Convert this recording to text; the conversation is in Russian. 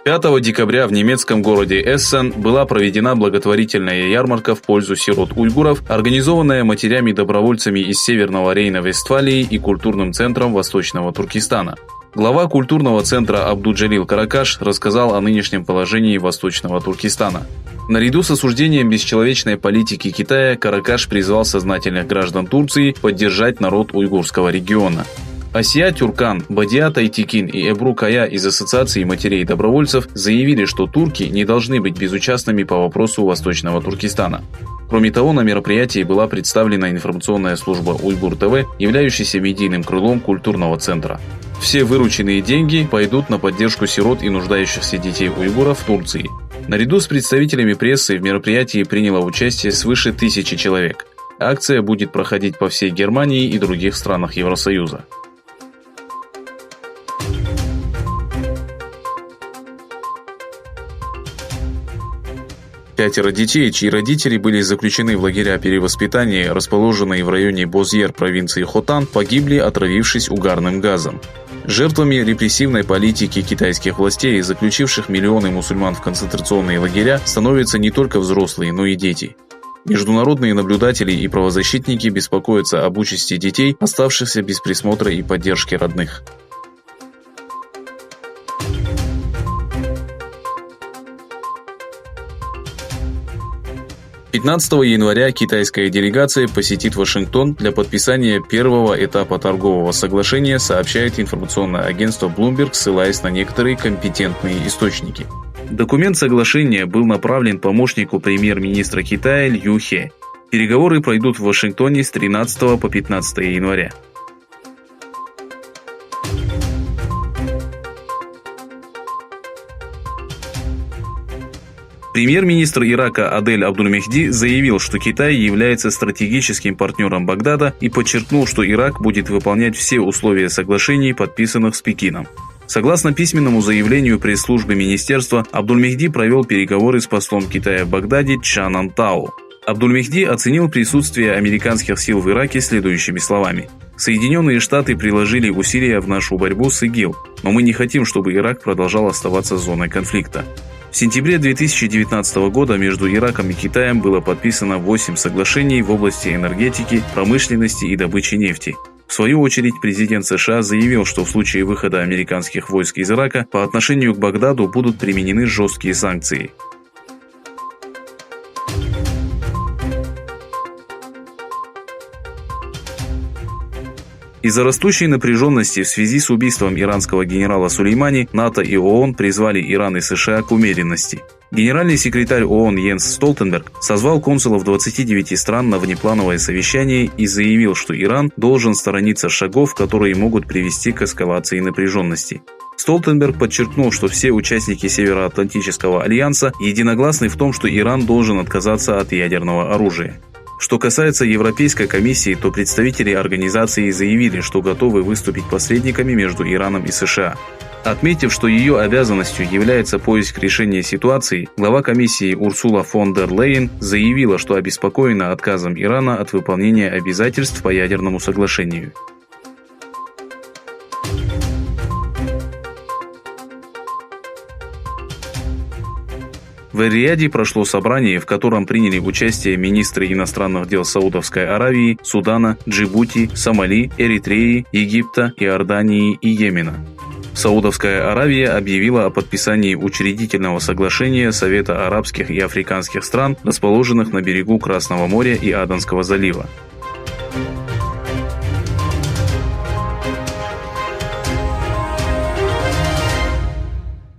5 декабря в немецком городе Эссен была проведена благотворительная ярмарка в пользу сирот-уйгуров, организованная матерями-добровольцами из Северного Рейна-Вестфалии и культурным центром Восточного Туркестана. Глава культурного центра Абдуджалил Каракаш рассказал о нынешнем положении Восточного Туркестана. Наряду с осуждением бесчеловечной политики Китая, Каракаш призвал сознательных граждан Турции поддержать народ уйгурского региона. Асия Тюркан, Бадия Тайтикин и Эбру Кая из Ассоциации матерей-добровольцев заявили, что турки не должны быть безучастными по вопросу Восточного Туркестана. Кроме того, на мероприятии была представлена информационная служба Уйгур ТВ, являющаяся медийным крылом культурного центра. Все вырученные деньги пойдут на поддержку сирот и нуждающихся детей уйгуров в Турции. Наряду с представителями прессы в мероприятии приняло участие свыше 1000 человек. Акция будет проходить по всей Германии и других странах Евросоюза. Пятеро детей, чьи родители были заключены в лагеря перевоспитания, расположенные в районе Бозьер провинции Хотан, погибли, отравившись угарным газом. Жертвами репрессивной политики китайских властей, заключивших миллионы мусульман в концентрационные лагеря, становятся не только взрослые, но и дети. Международные наблюдатели и правозащитники беспокоятся об участи детей, оставшихся без присмотра и поддержки родных. 15 января китайская делегация посетит Вашингтон для подписания первого этапа торгового соглашения, сообщает информационное агентство Bloomberg, ссылаясь на некоторые компетентные источники. Документ соглашения был направлен помощнику премьер-министра Китая Лью Хе. Переговоры пройдут в Вашингтоне с 13 по 15 января. Премьер-министр Ирака Адель Абдуль-Мехди заявил, что Китай является стратегическим партнером Багдада и подчеркнул, что Ирак будет выполнять все условия соглашений, подписанных с Пекином. Согласно письменному заявлению пресс-службы министерства, Абдуль-Мехди провел переговоры с послом Китая в Багдаде Чжан Антау. Абдуль-Мехди оценил присутствие американских сил в Ираке следующими словами: «Соединенные Штаты приложили усилия в нашу борьбу с ИГИЛ, но мы не хотим, чтобы Ирак продолжал оставаться зоной конфликта». В сентябре 2019 года между Ираком и Китаем было подписано 8 соглашений в области энергетики, промышленности и добычи нефти. В свою очередь, президент США заявил, что в случае выхода американских войск из Ирака по отношению к Багдаду будут применены жесткие санкции. Из-за растущей напряженности в связи с убийством иранского генерала Сулеймани, НАТО и ООН призвали Иран и США к умеренности. Генеральный секретарь ООН Йенс Столтенберг созвал консулов 29 стран на внеплановое совещание и заявил, что Иран должен сторониться шагов, которые могут привести к эскалации напряженности. Столтенберг подчеркнул, что все участники Североатлантического альянса единогласны в том, что Иран должен отказаться от ядерного оружия. Что касается Европейской комиссии, то представители организации заявили, что готовы выступить посредниками между Ираном и США. Отметив, что ее обязанностью является поиск решения ситуации, глава комиссии Урсула фон дер Лейен заявила, что обеспокоена отказом Ирана от выполнения обязательств по ядерному соглашению. В Эр-Рияде прошло собрание, в котором приняли участие министры иностранных дел Саудовской Аравии, Судана, Джибути, Сомали, Эритреи, Египта, Иордании и Йемена. Саудовская Аравия объявила о подписании учредительного соглашения Совета арабских и африканских стран, расположенных на берегу Красного моря и Аденского залива.